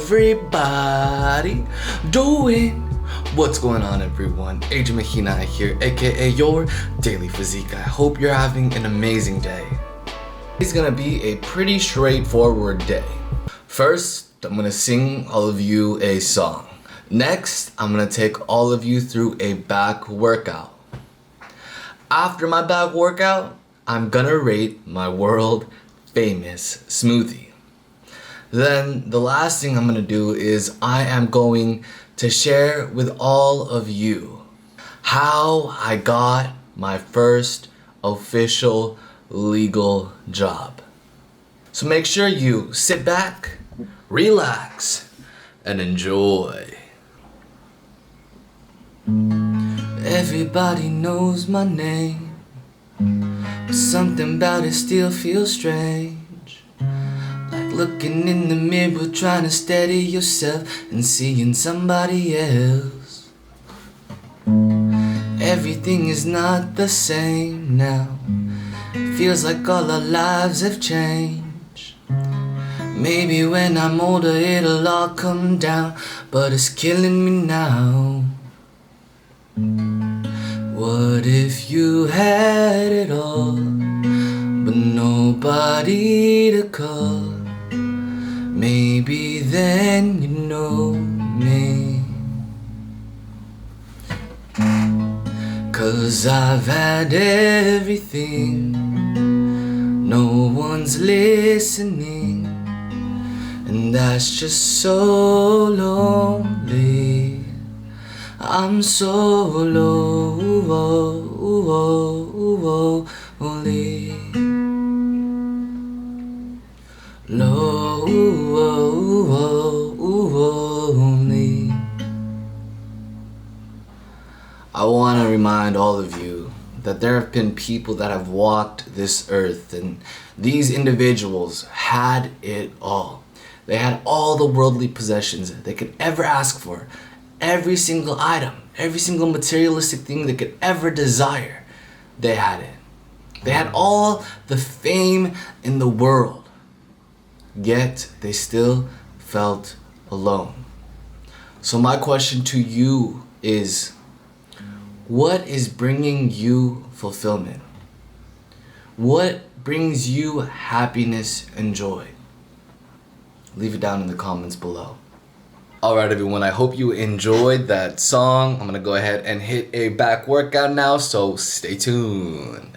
everybody doing? What's going on, everyone? 𝐋𝐀𝐖 here, aka your daily physique. I hope you're having an amazing day. It's gonna be a pretty straightforward day. First, I'm gonna sing all of you a song. Next, I'm gonna take all of you through a back workout. After my back workout, I'm gonna rate my world famous smoothie. Then the last thing I'm gonna do is I am going to share with all of you how I got my first official legal job. So make sure you sit back, relax, and enjoy. Everybody knows my name, but something about it still feels strange. Like looking in the mirror, trying to steady yourself and seeing somebody else. Everything is not the same now. Feels like all our lives have changed. Maybe when I'm older it'll all come down, but it's killing me now. What if you had it all, but nobody to call? Maybe then you know me. 'Cause I've had everything, no one's listening, and that's just so lonely. I'm so lonely. Lonely. I want to remind all of you that there have been people that have walked this earth, and these individuals had it all. They had all the worldly possessions they could ever ask for. Every single item, every single materialistic thing they could ever desire, they had it. They had all the fame in the world, yet they still felt alone. So my question to you is, what is bringing you fulfillment? What brings you happiness and joy? Leave it down in the comments below. Alright everyone, I hope you enjoyed that song. I'm gonna go ahead and hit a back workout now, so stay tuned.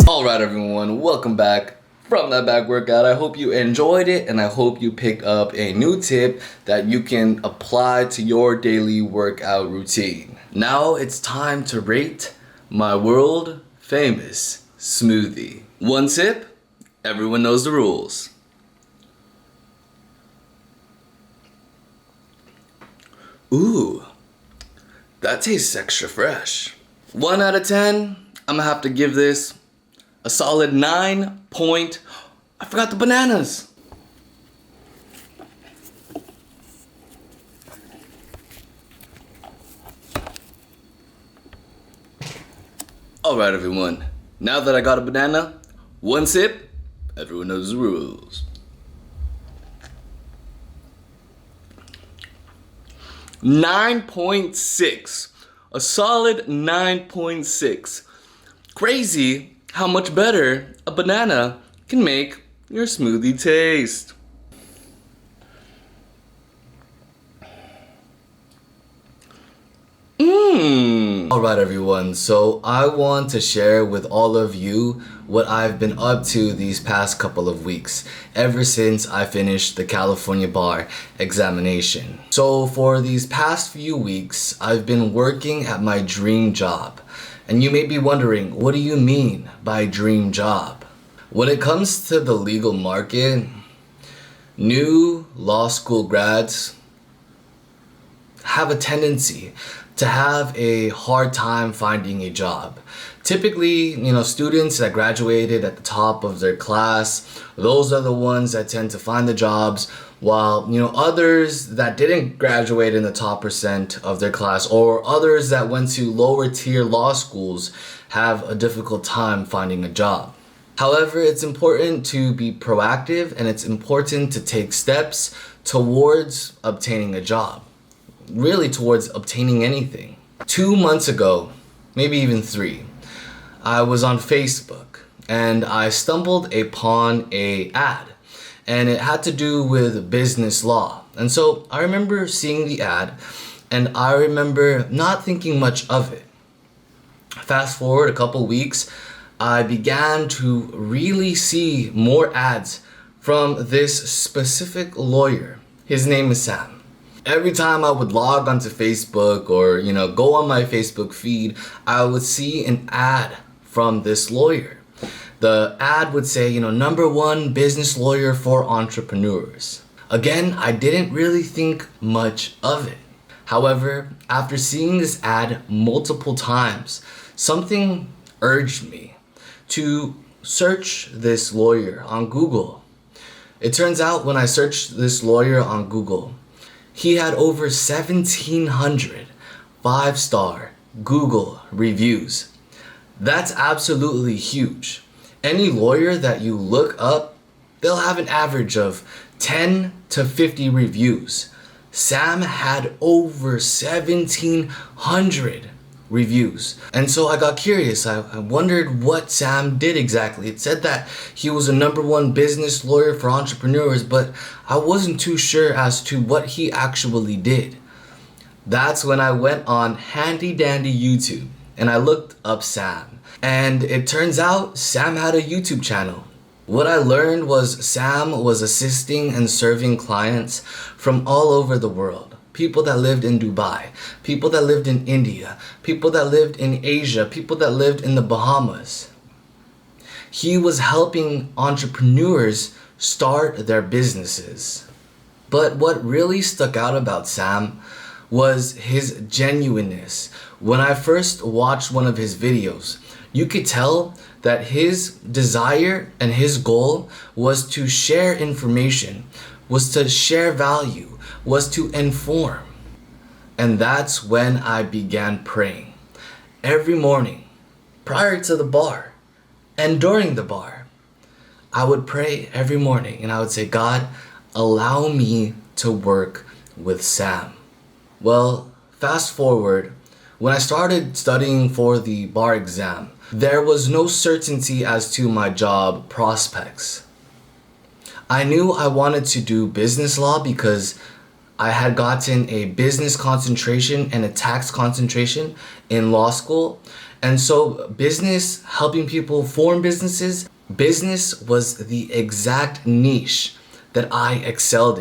Alright everyone, welcome back from that back workout. I hope you enjoyed it, and I hope you picked up a new tip that you can apply to your daily workout routine. Now it's time to rate my world famous smoothie. One sip, everyone knows the rules. Ooh, that tastes extra fresh. 1 out of 10, I'm gonna have to give this a solid 9 point. I forgot the bananas. Alright everyone, now that I got a banana, one sip, everyone knows the rules. 9.6, a solid 9.6. Crazy how much better a banana can make your smoothie taste. Alright everyone, so I want to share with all of you what I've been up to these past couple of weeks, ever since I finished the California bar examination. So for these past few weeks, I've been working at my dream job. And you may be wondering, what do you mean by dream job? When it comes to the legal market, new law school grads have a tendency to have a hard time finding a job. Typically, students that graduated at the top of their class, those are the ones that tend to find the jobs, while others that didn't graduate in the top percent of their class, or others that went to lower tier law schools, have a difficult time finding a job. However, it's important to be proactive, and it's important to take steps towards obtaining a job. Really towards obtaining anything. 2 months ago, maybe even 3, I was on Facebook and I stumbled upon an ad, and it had to do with business law. And so I remember seeing the ad and I remember not thinking much of it. Fast forward a couple weeks, I began to really see more ads from this specific lawyer. His name is Sam. Every time I would log onto Facebook or, go on my Facebook feed, I would see an ad from this lawyer. The ad would say, #1 business lawyer for entrepreneurs. Again, I didn't really think much of it. However, after seeing this ad multiple times, something urged me to search this lawyer on Google. It turns out when I searched this lawyer on Google, he had over 1,700 5-star Google reviews. That's absolutely huge. Any lawyer that you look up, they'll have an average of 10 to 50 reviews. Sam had over 1,700 reviews. And so I got curious. I wondered what Sam did exactly. It said that he was a #1 business lawyer for entrepreneurs, but I wasn't too sure as to what he actually did. That's when I went on handy dandy YouTube and I looked up Sam. And it turns out Sam had a YouTube channel. What I learned was Sam was assisting and serving clients from all over the world. People that lived in Dubai, people that lived in India, people that lived in Asia, people that lived in the Bahamas. He was helping entrepreneurs start their businesses. But what really stuck out about Sam was his genuineness. When I first watched one of his videos, you could tell that his desire and his goal was to share information, was to share value, was to inform. And that's when I began praying. Every morning, prior to the bar and during the bar, I would pray every morning and I would say, God, allow me to work with Sam. Well, fast forward, when I started studying for the bar exam, there was no certainty as to my job prospects. I knew I wanted to do business law because I had gotten a business concentration and a tax concentration in law school. And so business, helping people form businesses, business was the exact niche that I excelled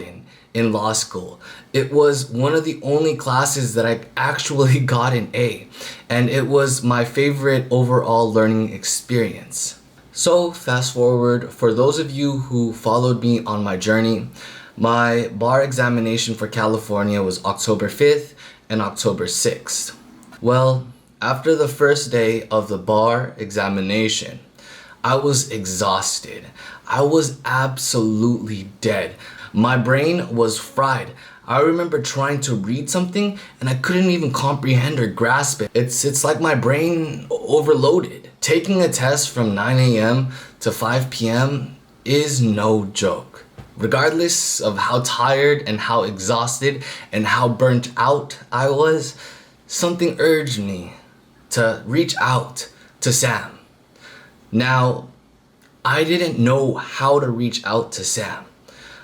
in law school. It was one of the only classes that I actually got an A, and it was my favorite overall learning experience. So fast forward, for those of you who followed me on my journey, my bar examination for California was October 5th and October 6th. Well, after the first day of the bar examination, I was exhausted. I was absolutely dead. My brain was fried. I remember trying to read something and I couldn't even comprehend or grasp it. It's like my brain overloaded. Taking a test from 9 a.m. to 5 p.m. is no joke. Regardless of how tired and how exhausted and how burnt out I was, something urged me to reach out to Sam. Now, I didn't know how to reach out to Sam.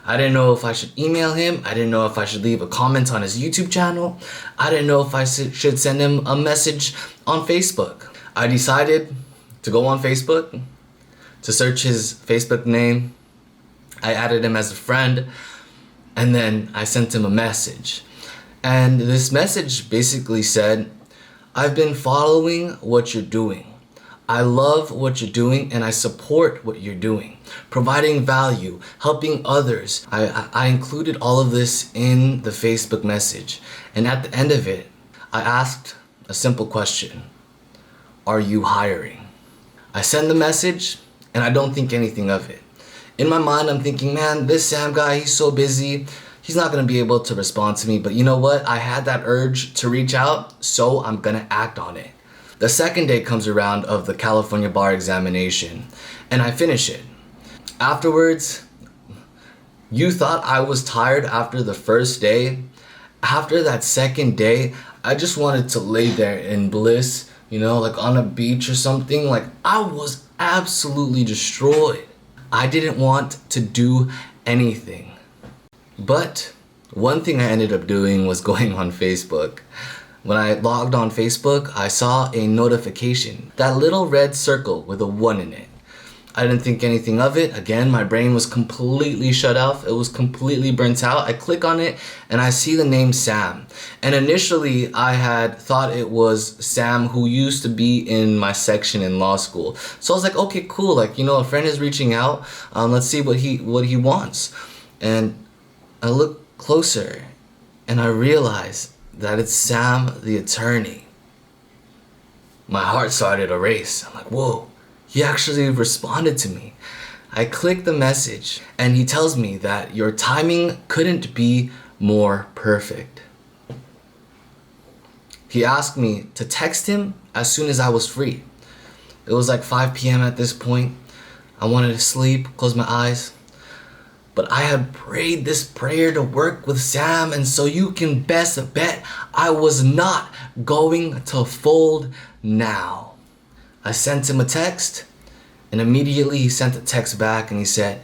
I didn't know if I should email him. I didn't know if I should leave a comment on his YouTube channel. I didn't know if I should send him a message on Facebook. I decided to go on Facebook, to search his Facebook name. I added him as a friend, and then I sent him a message. And this message basically said, I've been following what you're doing. I love what you're doing and I support what you're doing. Providing value, helping others. I included all of this in the Facebook message. And at the end of it, I asked a simple question. Are you hiring? I send the message and I don't think anything of it. In my mind, I'm thinking, man, this Sam guy, he's so busy. He's not going to be able to respond to me. But you know what? I had that urge to reach out, so I'm going to act on it. The second day comes around of the California bar examination, and I finish it. Afterwards, you thought I was tired after the first day. After that second day, I just wanted to lay there in bliss, like on a beach or something. Like, I was absolutely destroyed. I didn't want to do anything. But one thing I ended up doing was going on Facebook. When I logged on Facebook, I saw a notification, that little red circle with a 1 in it. I didn't think anything of it. Again, my brain was completely shut off. It was completely burnt out. I click on it and I see the name Sam. And initially I had thought it was Sam who used to be in my section in law school. So I was like, okay, cool. Like, a friend is reaching out. Let's see what he wants. And I look closer and I realize that it's Sam the attorney. My heart started to race. I'm like, whoa, he actually responded to me. I click the message and he tells me that your timing couldn't be more perfect. He asked me to text him as soon as I was free. It was like 5 p.m. at this point. I wanted to sleep, close my eyes. But I had prayed this prayer to work with Sam, and so you can best bet I was not going to fold now. I sent him a text, and immediately he sent a text back and he said,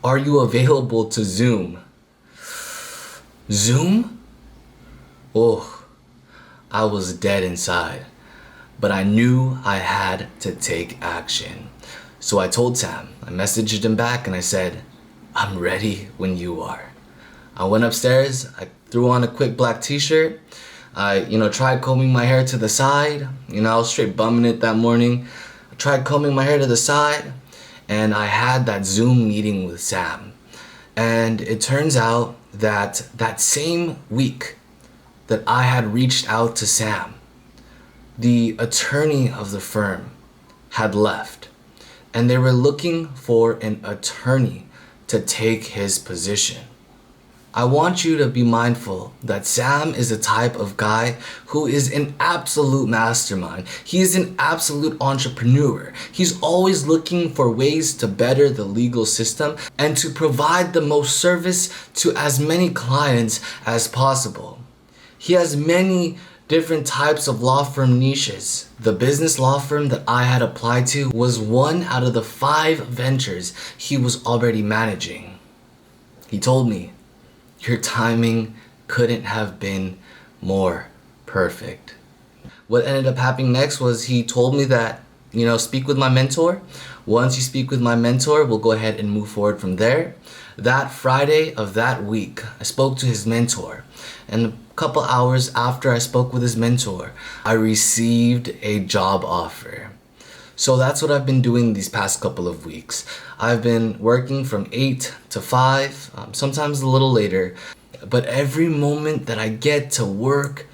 are you available to Zoom? Zoom? Oh, I was dead inside, but I knew I had to take action. So I told Sam, I messaged him back and I said, I'm ready when you are. I went upstairs, I threw on a quick black t-shirt. I, tried combing my hair to the side. I was straight bumming it that morning. I tried combing my hair to the side and I had that Zoom meeting with Sam. And it turns out that that same week that I had reached out to Sam, the attorney of the firm had left and they were looking for an attorney to take his position. I want you to be mindful that Sam is a type of guy who is an absolute mastermind. He is an absolute entrepreneur. He's always looking for ways to better the legal system and to provide the most service to as many clients as possible. He has many different types of law firm niches. The business law firm that I had applied to was one out of the 5 ventures he was already managing. He told me, your timing couldn't have been more perfect. What ended up happening next was he told me that, speak with my mentor. Once you speak with my mentor, we'll go ahead and move forward from there. That Friday of that week, I spoke to his mentor. And a couple hours after I spoke with his mentor, I received a job offer. So that's what I've been doing these past couple of weeks. I've been working from 8 to 5, sometimes a little later. But every moment that I get to work,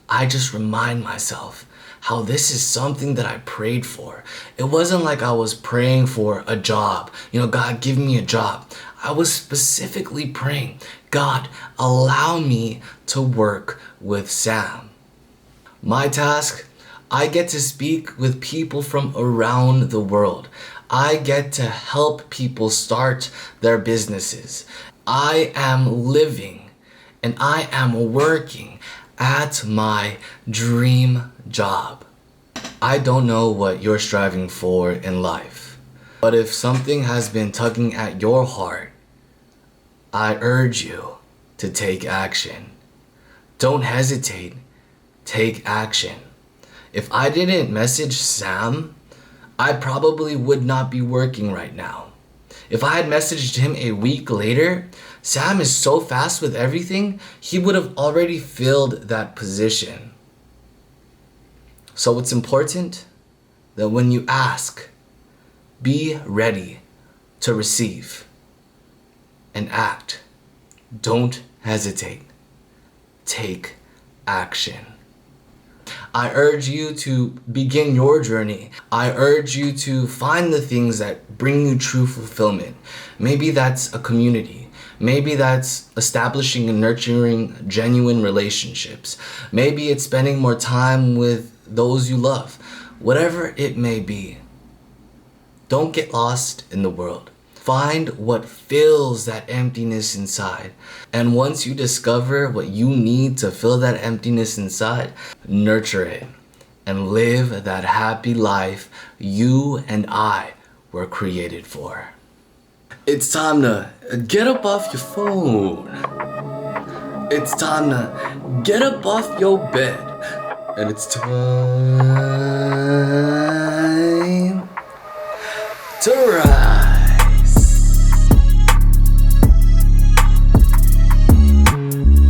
I just remind myself how this is something that I prayed for. It wasn't like I was praying for a job. God, give me a job. I was specifically praying, God, allow me to work with Sam. My task, I get to speak with people from around the world. I get to help people start their businesses. I am living and I am working at my dream job. I don't know what you're striving for in life, but if something has been tugging at your heart, I urge you to take action. Don't hesitate, take action. If I didn't message Sam, I probably would not be working right now. If I had messaged him a week later, Sam is so fast with everything, he would have already filled that position. So it's important that when you ask, be ready to receive and act. Don't hesitate. Take action. I urge you to begin your journey. I urge you to find the things that bring you true fulfillment. Maybe that's a community. Maybe that's establishing and nurturing genuine relationships. Maybe it's spending more time with those you love. Whatever it may be, don't get lost in the world. Find what fills that emptiness inside. And once you discover what you need to fill that emptiness inside, nurture it and live that happy life you and I were created for. It's time to get up off your phone. It's time to get up off your bed. And it's time